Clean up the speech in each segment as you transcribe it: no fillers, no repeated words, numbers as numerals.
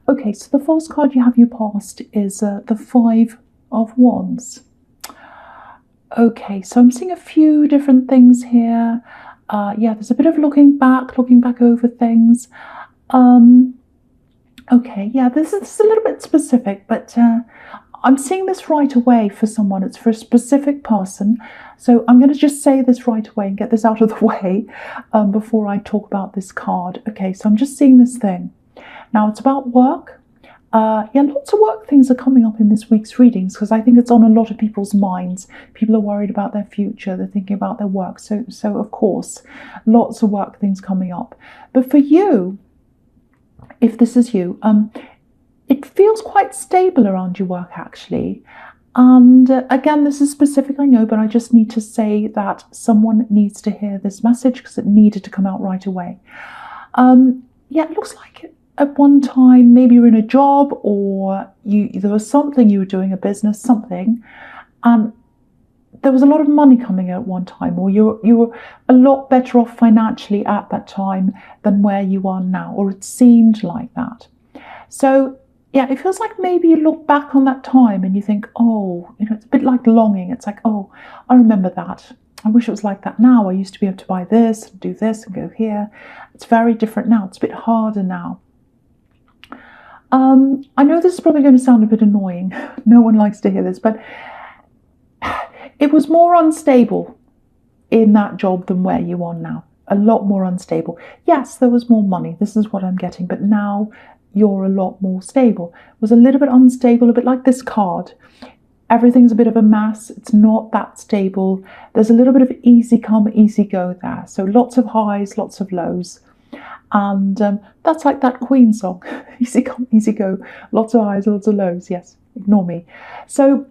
Okay, so the first card you have you passed is the Five of Wands. Okay, so I'm seeing a few different things here. Yeah, there's a bit of looking back over things. Okay, yeah, this is a little bit specific, but I'm seeing this right away for someone. It's for a specific person. So I'm going to just say this right away and get this out of the way before I talk about this card. Okay, so I'm just seeing this thing. Now, it's about work. Yeah, lots of work things are coming up in this week's readings because I think it's on a lot of people's minds. People are worried about their future. They're thinking about their work. So of course, lots of work things coming up. But for you, if this is you, it feels quite stable around your work, actually. And again, this is specific, I know, but I just need to say that someone needs to hear this message because it needed to come out right away. Yeah, it looks like at one time, maybe you're in a job or there was something you were doing, a business, something, and there was a lot of money coming at one time, or you were a lot better off financially at that time than where you are now, or it seemed like that. So yeah, it feels like maybe you look back on that time and you think, oh, it's a bit like longing. It's like, oh, I remember that. I wish it was like that now. I used to be able to buy this, and do this, and go here. It's very different now. It's a bit harder now. I know this is probably going to sound a bit annoying. No one likes to hear this, but it was more unstable in that job than where you are now. A lot more unstable. Yes, there was more money. This is what I'm getting. But now you're a lot more stable. It was a little bit unstable, a bit like this card. Everything's a bit of a mess. It's not that stable. There's a little bit of easy come, easy go there. So lots of highs, lots of lows. And that's like that Queen song. Easy come, easy go. Lots of highs, lots of lows. Yes, ignore me. So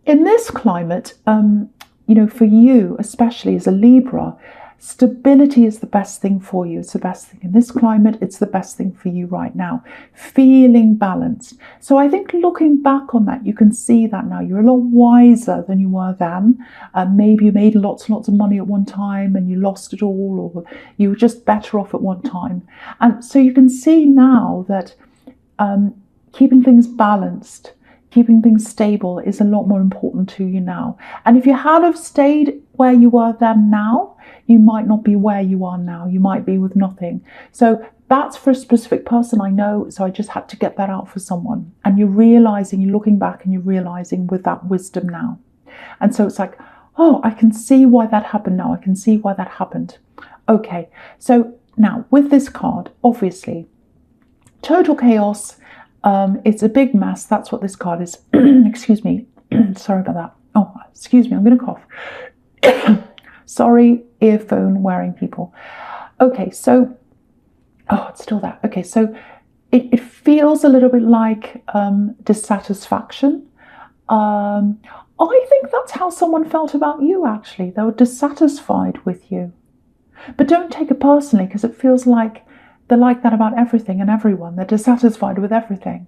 in this climate, for you, especially as a Libra, stability is the best thing for you. It's the best thing in this climate. It's the best thing for you right now. Feeling balanced. So I think looking back on that, you can see that now. You're a lot wiser than you were then. Maybe you made lots and lots of money at one time and you lost it all, or you were just better off at one time. And so you can see now that keeping things balanced, keeping things stable is a lot more important to you now. And if you had have stayed where you were then now, you might not be where you are now. You might be with nothing. So that's for a specific person, I know. So I just had to get that out for someone. And you're realizing, you're looking back and you're realizing with that wisdom now. And so it's like, oh, I can see why that happened now. I can see why that happened. Okay, so now with this card, obviously, total chaos. It's a big mess. That's what this card is. Excuse me. Sorry about that. Oh, excuse me. I'm going to cough. Sorry, earphone wearing people. Okay, so, oh, it's still there. Okay, so it feels a little bit like dissatisfaction. I think that's how someone felt about you, actually. They were dissatisfied with you. But don't take it personally, because it feels like they're like that about everything and everyone. They're dissatisfied with everything.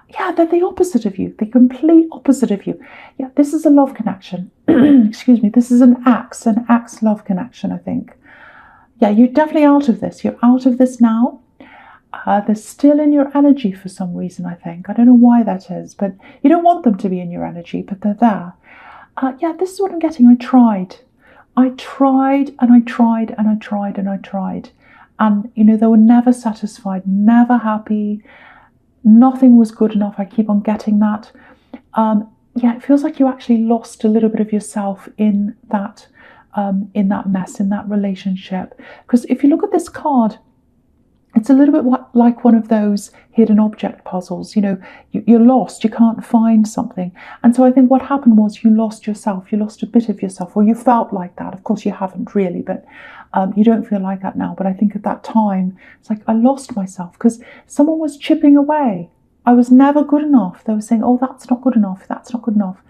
Yeah, they're the opposite of you, the complete opposite of you. Yeah, this is a love connection. Excuse me, this is an axe love connection, I think. Yeah, you're definitely out of this. You're out of this now. They're still in your energy for some reason, I think. I don't know why that is, but you don't want them to be in your energy, but they're there. Yeah, this is what I'm getting. I tried and I tried and I tried and I tried. And, they were never satisfied, never happy. Nothing was good enough. I keep on getting that. Yeah, it feels like you actually lost a little bit of yourself in that mess, in that relationship. Because if you look at this card, it's a little bit like one of those hidden object puzzles. You're lost. You can't find something. And so I think what happened was you lost yourself. You lost a bit of yourself, or you felt like that. Of course, you haven't really, but you don't feel like that now. But I think at that time, it's like I lost myself because someone was chipping away. I was never good enough. They were saying, oh, that's not good enough. That's not good enough.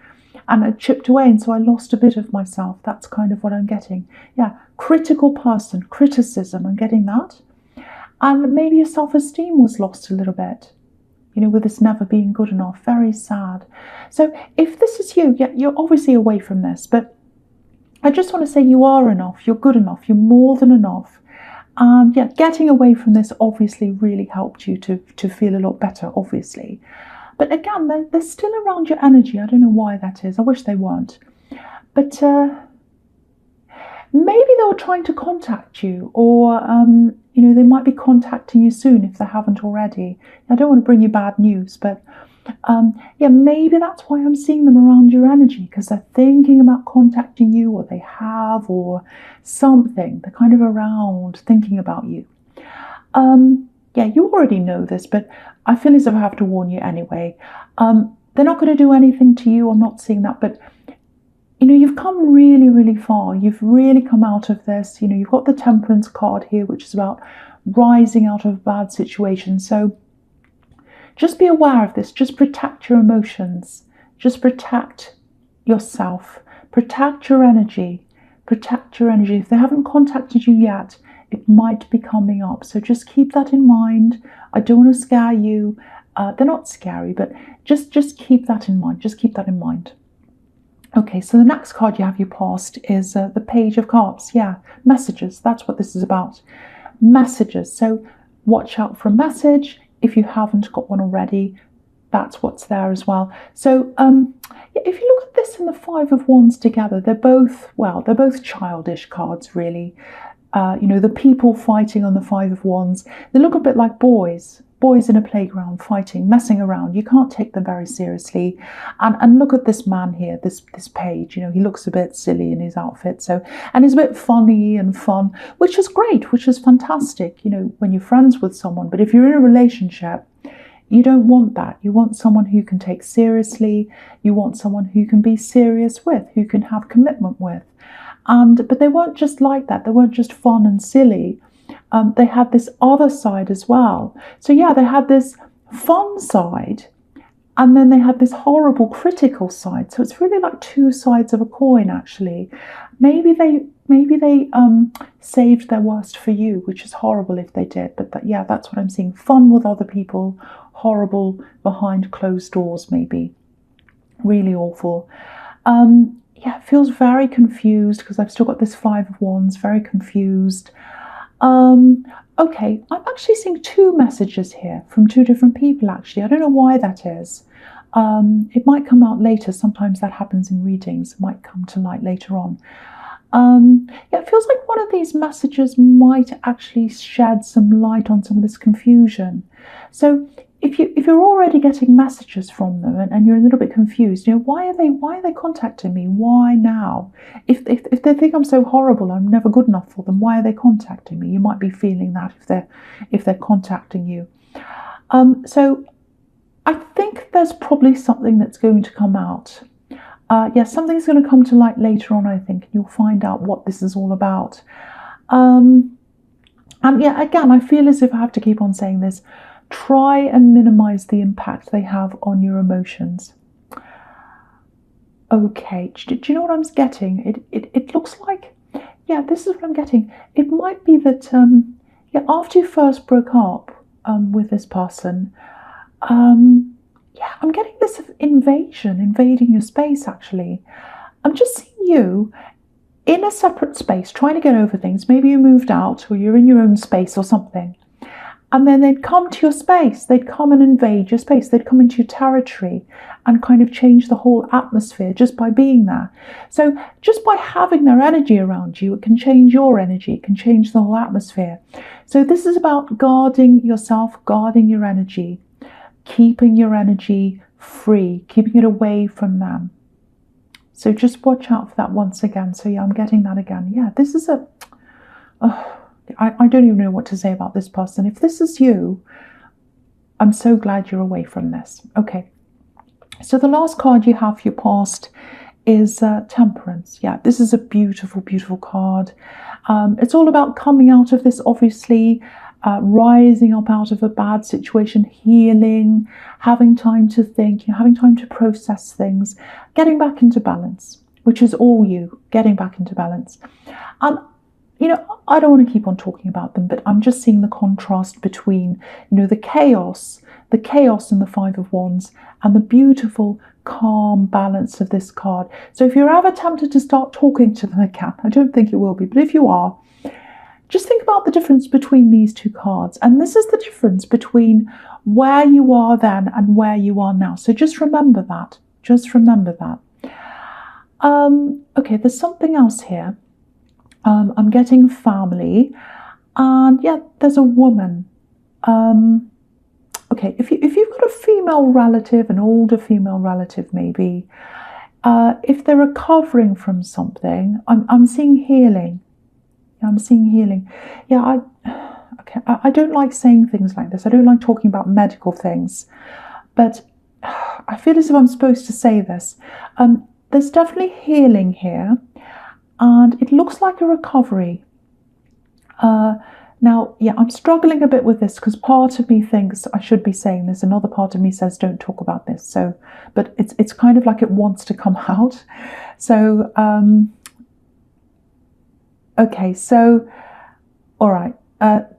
And I chipped away. And so I lost a bit of myself. That's kind of what I'm getting. Yeah, critical person, criticism. I'm getting that. And maybe your self-esteem was lost a little bit, with this never being good enough. Very sad. So if this is you, yeah, you're obviously away from this, but I just want to say you are enough. You're good enough. You're more than enough. Yeah, getting away from this obviously really helped you to feel a lot better, obviously. But again, they're still around your energy. I don't know why that is. I wish they weren't. But maybe they were trying to contact you, or they might be contacting you soon if they haven't already. I don't want to bring you bad news, but yeah, maybe that's why I'm seeing them around your energy, because they're thinking about contacting you, or they have, or something. They're kind of around thinking about you. Yeah, you already know this, but I feel as if I have to warn you anyway. They're not going to do anything to you. I'm not seeing that, but you've come really, really far. You've really come out of this. You've got the Temperance card here, which is about rising out of a bad situation. So just be aware of this. Just protect your emotions. Just protect yourself. Protect your energy. Protect your energy. If they haven't contacted you yet, it might be coming up. So just keep that in mind. I don't want to scare you. They're not scary, but just keep that in mind. Just keep that in mind. Okay, so the next card you have your past is the Page of Cups. Yeah, messages. That's what this is about. Messages. So watch out for a message. If you haven't got one already, that's what's there as well. So if you look at this and the Five of Wands together, they're both childish cards, really. The people fighting on the Five of Wands, they look a bit like boys in a playground fighting, messing around. You can't take them very seriously. And look at this man here, this page. He looks a bit silly in his outfit, and he's a bit funny and fun, which is great, which is fantastic. When you're friends with someone. But if you're in a relationship, you don't want that. You want someone who you can take seriously. You want someone who you can be serious with, who you can have commitment with. But they weren't just like that. They weren't just fun and silly. They had this other side as well. So yeah, they had this fun side, and then they had this horrible critical side. So it's really like two sides of a coin, actually. Maybe they saved their worst for you, which is horrible if they did. But that's what I'm seeing. Fun with other people, horrible behind closed doors, maybe. Really awful. Yeah, it feels very confused because I've still got this Five of Wands, very confused. Okay, I'm actually seeing two messages here from two different people, actually. I don't know why that is. It might come out later. Sometimes that happens in readings. It might come to light later on. Yeah, it feels like one of these messages might actually shed some light on some of this confusion. So if you're already getting messages from them and you're a little bit confused, why are they contacting me? Why now? If they think I'm so horrible, I'm never good enough for them, why are they contacting me? You might be feeling that if they're contacting you. So I think there's probably something that's going to come out. Something's going to come to light later on, I think, and you'll find out what this is all about. And yeah, again, I feel as if I have to keep on saying this. Try and minimize the impact they have on your emotions. Okay, do you know what I'm getting? It looks like, yeah, this is what I'm getting. It might be that, after you first broke up with this person, I'm getting this invading your space, actually. I'm just seeing you in a separate space, trying to get over things. Maybe you moved out or you're in your own space or something. And then they'd come to your space. They'd come and invade your space. They'd come into your territory and kind of change the whole atmosphere just by being there. So just by having their energy around you, it can change your energy. It can change the whole atmosphere. So this is about guarding yourself, guarding your energy, keeping your energy free, keeping it away from them. So just watch out for that once again. So yeah, I'm getting that again. Yeah, this is I don't even know what to say about this person. If this is you, I'm so glad you're away from this. Okay, so the last card you have for your past is Temperance. Yeah, this is a beautiful, beautiful card. It's all about coming out of this, obviously, rising up out of a bad situation, healing, having time to think, having time to process things, getting back into balance, which is all you, getting back into balance. I don't want to keep on talking about them, but I'm just seeing the contrast between, the chaos in the Five of Wands and the beautiful, calm balance of this card. So if you're ever tempted to start talking to them again, I don't think it will be, but if you are, just think about the difference between these two cards. And this is the difference between where you are then and where you are now. So just remember that. Just remember that. Okay, there's something else here. I'm getting family. And yeah, there's a woman. Okay, if you've got a female relative, an older female relative maybe, if they're recovering from something, I'm seeing healing. I'm seeing healing. Yeah, I don't like saying things like this. I don't like talking about medical things, but I feel as if I'm supposed to say this. There's definitely healing here, and it looks like a recovery. Now, yeah, I'm struggling a bit with this because part of me thinks I should be saying this. Another part of me says don't talk about this. So, but it's kind of like it wants to come out. So, okay, so, all right.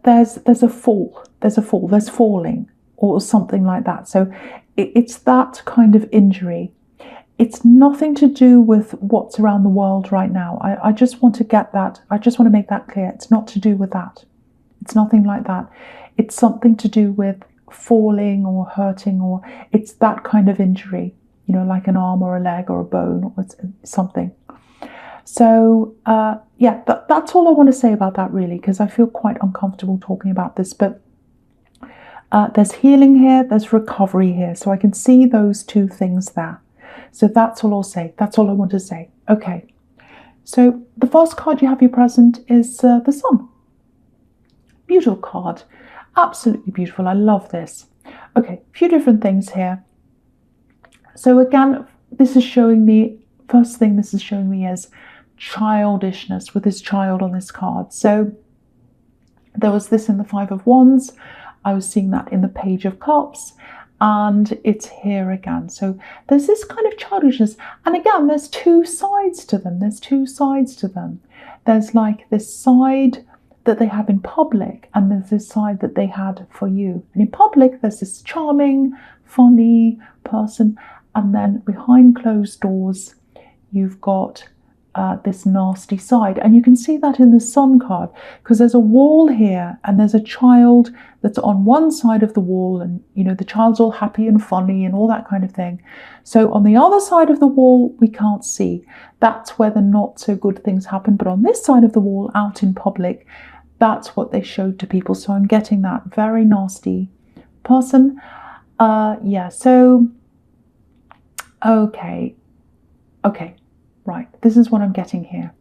There's a fall. There's falling or something like that. So, it's that kind of injury. It's nothing to do with what's around the world right now. I just want to get that. I just want to make that clear. It's not to do with that. It's nothing like that. It's something to do with falling or hurting, or it's that kind of injury, like an arm or a leg or a bone or something. So, yeah, that's all I want to say about that, really, because I feel quite uncomfortable talking about this. But there's healing here, there's recovery here. So I can see those two things there. So that's all I'll say. That's all I want to say. Okay. So the first card you have here present is the Sun. Beautiful card. Absolutely beautiful. I love this. Okay, a few different things here. So again, this is showing me, first thing this is showing me is childishness with this child on this card. So there was this in the Five of Wands. I was seeing that in the Page of Cups. And it's here again. So there's this kind of childishness. And again, there's two sides to them. There's like this side that they have in public, and there's this side that they had for you. And in public, there's this charming, funny person. And then behind closed doors, you've got this nasty side. And you can see that in the Sun card, because there's a wall here and there's a child that's on one side of the wall, and the child's all happy and funny and all that kind of thing. So on the other side of the wall, we can't see. That's where the not so good things happen. But on this side of the wall, out in public, that's what they showed to people. So I'm getting that very nasty person. Yeah, so okay, right, this is what I'm getting here.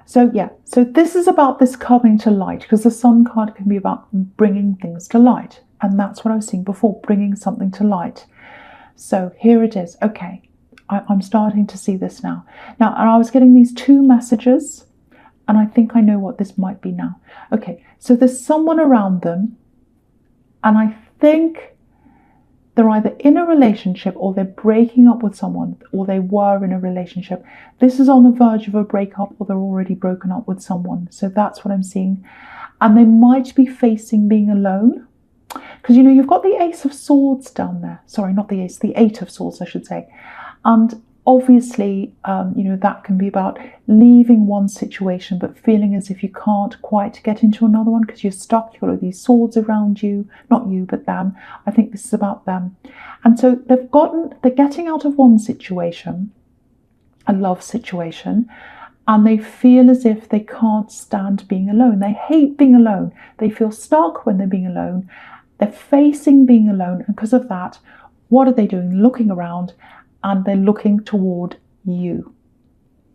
So yeah, so this is about this coming to light, because the Sun card can be about bringing things to light. And that's what I was seeing before, bringing something to light. So here it is. Okay, I'm starting to see this now. Now, and I was getting these two messages, and I think I know what this might be now. Okay, so there's someone around them, and I think they're either in a relationship or they're breaking up with someone, or they were in a relationship. This is on the verge of a breakup, or they're already broken up with someone. So that's what I'm seeing. And they might be facing being alone. Because, you've got the Ace of Swords down there. Sorry, not the Ace, the Eight of Swords, I should say. And obviously, that can be about leaving one situation, but feeling as if you can't quite get into another one because you're stuck. You've got all these swords around you, not you, but them. I think this is about them. And so they're getting out of one situation, a love situation, and they feel as if they can't stand being alone. They hate being alone. They feel stuck when they're being alone. They're facing being alone. And because of that, what are they doing? Looking around, and they're looking toward you.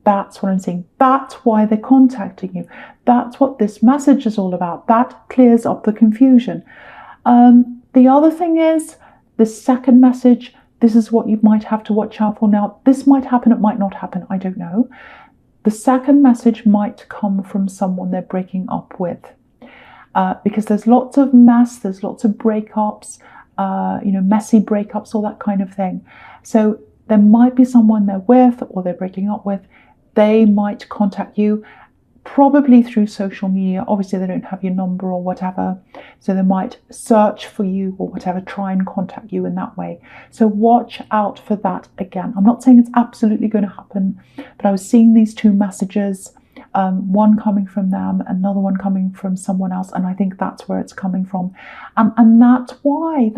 That's what I'm saying. That's why they're contacting you. That's what this message is all about. That clears up the confusion. The other thing is, the second message, this is what you might have to watch out for. Now, this might happen, it might not happen, I don't know. The second message might come from someone they're breaking up with. Because there's lots of mess, there's lots of breakups, messy breakups, all that kind of thing. So there might be someone they're with or they're breaking up with. They might contact you, probably through social media. Obviously, they don't have your number or whatever. So they might search for you or whatever, try and contact you in that way. So watch out for that again. I'm not saying it's absolutely going to happen, but I was seeing these two messages. one coming from them, another one coming from someone else, and I think that's where it's coming from. And that's why,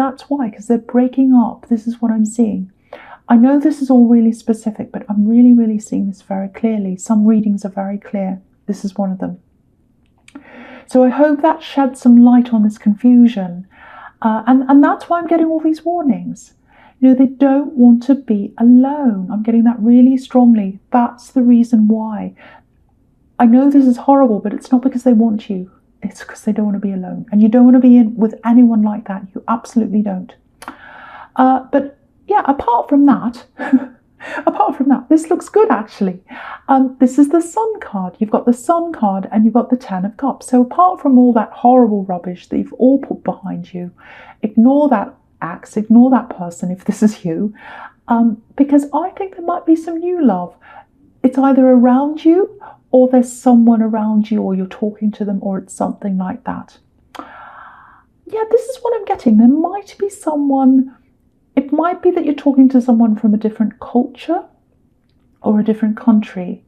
because they're breaking up. This is what I'm seeing. I know this is all really specific, but I'm really, really seeing this very clearly. Some readings are very clear. This is one of them. So I hope that sheds some light on this confusion. And that's why I'm getting all these warnings. You know, they don't want to be alone. I'm getting that really strongly. That's the reason why. I know this is horrible, but it's not because they want you. It's because they don't want to be alone. And you don't want to be in with anyone like that. You absolutely don't. But yeah, apart from that, this looks good actually. This is the Sun card. You've got the Sun card and you've got the Ten of Cups. So apart from all that horrible rubbish that you've all put behind you, ignore that ex, ignore that person if this is you, because I think there might be some new love. It's either around you or there's someone around you or you're talking to them or it's something like that. Yeah, this is what I'm getting. There might be someone. It might be that you're talking to someone from a different culture or a different country.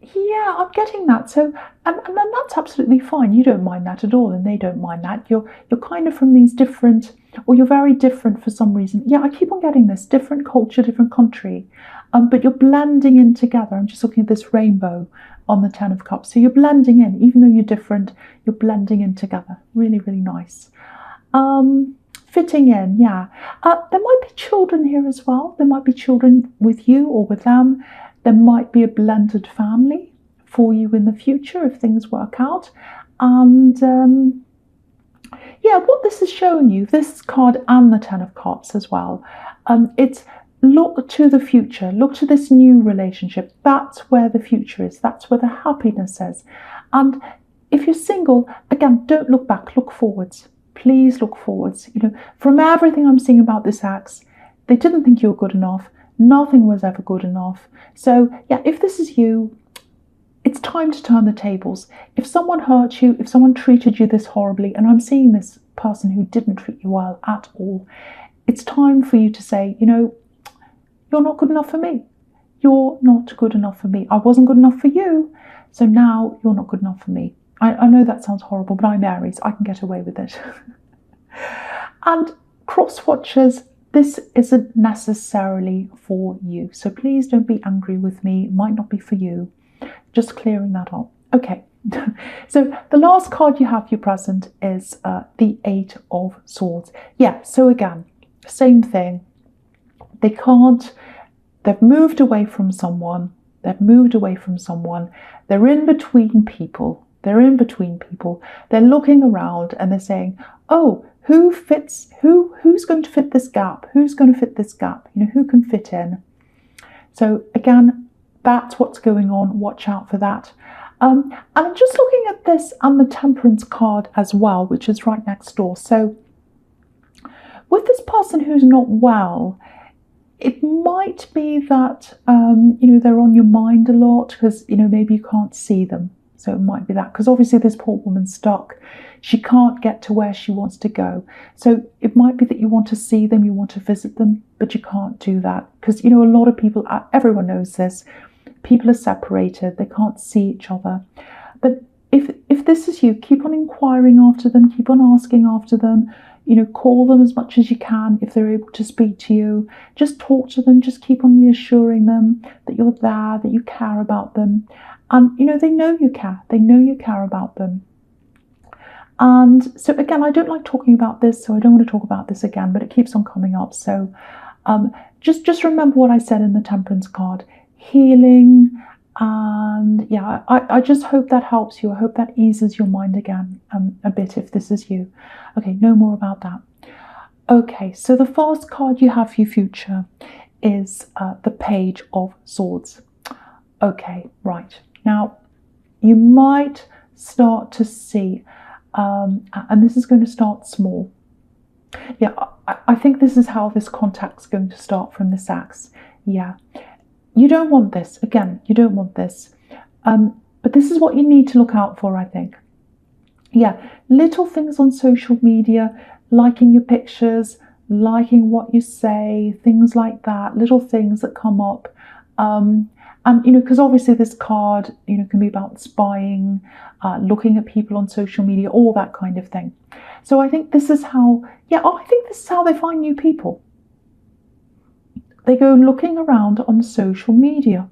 Yeah, I'm getting that. So, and that's absolutely fine. You don't mind that at all, and they don't mind that. You're kind of from these different, or you're very different for some reason. Yeah, I keep on getting this different culture, different country, but you're blending in together. I'm just looking at this rainbow on the Ten of Cups. So you're blending in, even though you're different. You're blending in together. Really, really nice. Fitting in, yeah. There might be children here as well. There might be children with you or with them. There might be a blended family for you in the future if things work out. And yeah, what this is showing you, this card and the Ten of Cups as well, it's look to the future, look to this new relationship. That's where the future is. That's where the happiness is. And if you're single, again, don't look back, look forwards. Please look forwards. You know, from everything I'm seeing about this ex, they didn't think you were good enough. Nothing was ever good enough. So yeah, if this is you, it's time to turn the tables. If someone hurt you, if someone treated you this horribly, and I'm seeing this person who didn't treat you well at all, it's time for you to say, you know, you're not good enough for me. You're not good enough for me. I wasn't good enough for you, so now you're not good enough for me. I know that sounds horrible, but I'm Aries. I can get away with it. And cross watchers, this isn't necessarily for you. So please don't be angry with me. It might not be for you. Just clearing that up. Okay. So the last card you have for your present is the Eight of Swords. Yeah, so again, same thing. They can't, they've moved away from someone. They've moved away from someone. They're in between people. They're in between people. They're looking around and they're saying, oh, who's going to fit this gap? Who's going to fit this gap? You know, who can fit in? So again, that's what's going on. Watch out for that. And I'm just looking at this and the Temperance card as well, which is right next door. So with this person who's not well, it might be that, you know, they're on your mind a lot because, you know, maybe you can't see them. So it might be that, because obviously this poor woman's stuck. She can't get to where she wants to go. So it might be that you want to see them, you want to visit them, but you can't do that. Because, you know, a lot of people, everyone knows this, people are separated, they can't see each other. But if this is you, keep on inquiring after them, keep on asking after them, you know, call them as much as you can if they're able to speak to you. Just talk to them, just keep on reassuring them that you're there, that you care about them. And, you know, they know you care. They know you care about them. And so, again, I don't like talking about this, so I don't want to talk about this again, but it keeps on coming up. So just remember what I said in the Temperance card. Healing. And, yeah, I just hope that helps you. I hope that eases your mind again a bit if this is you. Okay, no more about that. Okay, so the first card you have for your future is the Page of Swords. Okay, right. Now, you might start to see, and this is going to start small. Yeah, I think this is how this contact's going to start from this axe. Yeah, you don't want this. Again, you don't want this. But this is what you need to look out for, I think. Yeah, little things on social media, liking your pictures, liking what you say, things like that, little things that come up. And, because obviously this card, can be about spying, looking at people on social media, all that kind of thing. So I think this is how, I think this is how they find new people. They go looking around on social media.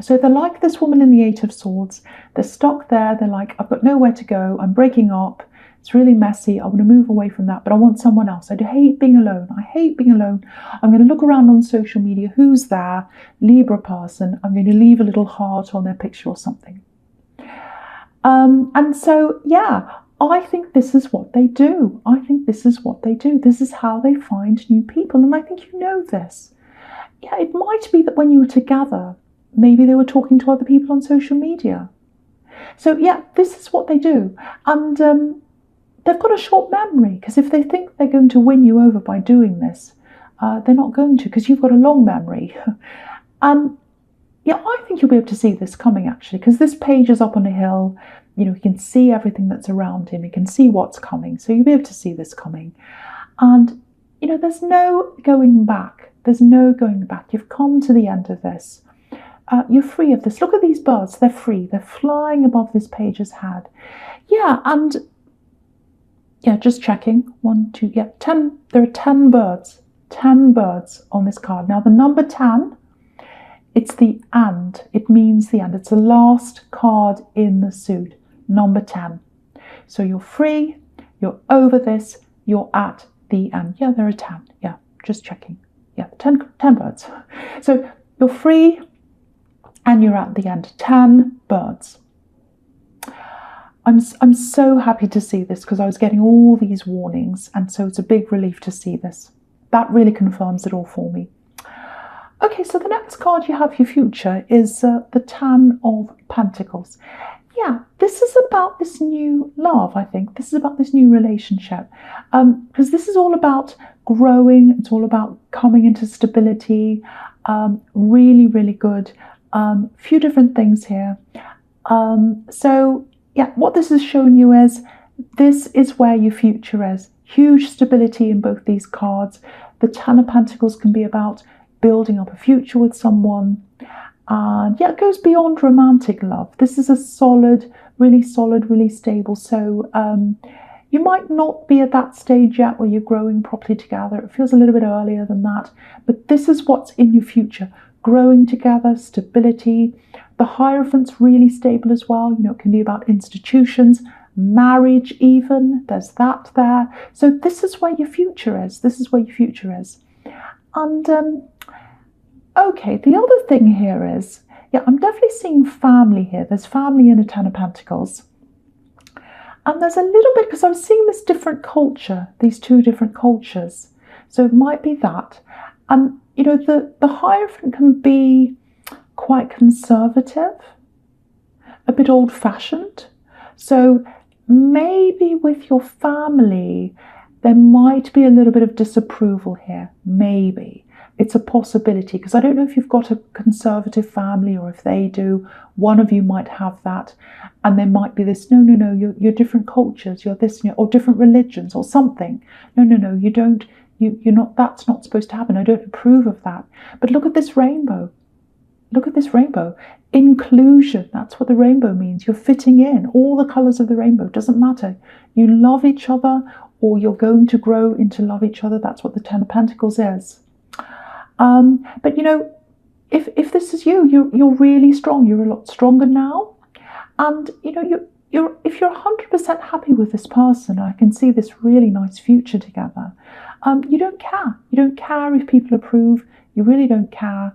So they're like this woman in the Eight of Swords. They're stuck there. They're like, I've got nowhere to go. I'm breaking up. It's really messy. I want to move away from that, but I want someone else. I hate being alone. I hate being alone. I'm going to look around on social media. Who's there? Libra person. I'm going to leave a little heart on their picture or something. And so, I think this is what they do. I think this is what they do. This is how they find new people. And I think you know this. Yeah, it might be that when you were together, maybe they were talking to other people on social media. So, this is what they do. And they've got a short memory, because if they think they're going to win you over by doing this, they're not going to, because you've got a long memory. I think you'll be able to see this coming, actually, because this page is up on a hill. You can see everything that's around him. You can see what's coming. So you'll be able to see this coming. And, there's no going back. There's no going back. You've come to the end of this. You're free of this. Look at these birds. They're free. They're flying above this page's head. And just checking. 1, 2, 10. There are 10 birds. 10 birds on this card. Now, the number 10, it's the and. It means the end. It's the last card in the suit. Number 10. So you're free. You're over this. You're at the end. There are 10. Just checking. 10 birds. So you're free and you're at the end. 10 birds. I'm so happy to see this, because I was getting all these warnings, and so it's a big relief to see this. That really confirms it all for me. Okay, so the next card you have, your future, is the Ten of Pentacles. This is about this new love, I think. This is about this new relationship, because this is all about growing. It's all about coming into stability. Really, really good. Few different things here. What this is showing you is this is where your future is. Huge stability in both these cards. The Ten of Pentacles can be about building up a future with someone. And it goes beyond romantic love. This is a solid, really stable. So you might not be at that stage yet where you're growing properly together. It feels a little bit earlier than that. But this is what's in your future. Growing together, stability. The Hierophant's really stable as well. It can be about institutions, marriage even. There's that there. So this is where your future is. This is where your future is. And okay, the other thing here is, I'm definitely seeing family here. There's family in a Ten of Pentacles. And there's a little bit, because I was seeing this different culture, these two different cultures. So it might be that. And, the Hierophant can be quite conservative, a bit old-fashioned. So maybe with your family, there might be a little bit of disapproval here. Maybe. It's a possibility, because I don't know if you've got a conservative family or if they do. One of you might have that, and there might be this, no, you're different cultures, you're this, or different religions or something. No, you don't, you're not, that's not supposed to happen. I don't approve of that. But look at this rainbow. Look at this rainbow. Inclusion, that's what the rainbow means. You're fitting in. All the colours of the rainbow, doesn't matter. You love each other, or you're going to grow into love each other. That's what the Ten of Pentacles is. But if this is you're really strong. You're a lot stronger now, and if you're 100% happy with this person, I can see this really nice future together. You don't care. You don't care if people approve. You really don't care,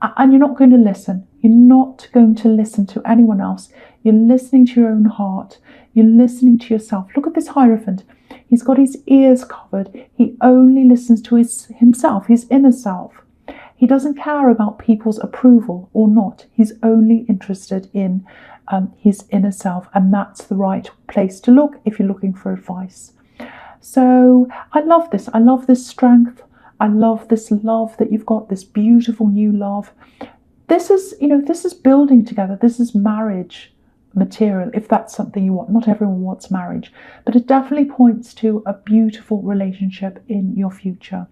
and you're not going to listen. You're not going to listen to anyone else. You're listening to your own heart. You're listening to yourself. Look at this Hierophant. He's got his ears covered. He only listens to himself, his inner self. He doesn't care about people's approval or not. He's only interested in his inner self, and that's the right place to look if you're looking for advice. So I love this. I love this strength. I love this love that you've got, this beautiful new love. This is, this is building together. This is marriage material, if that's something you want. Not everyone wants marriage, but it definitely points to a beautiful relationship in your future.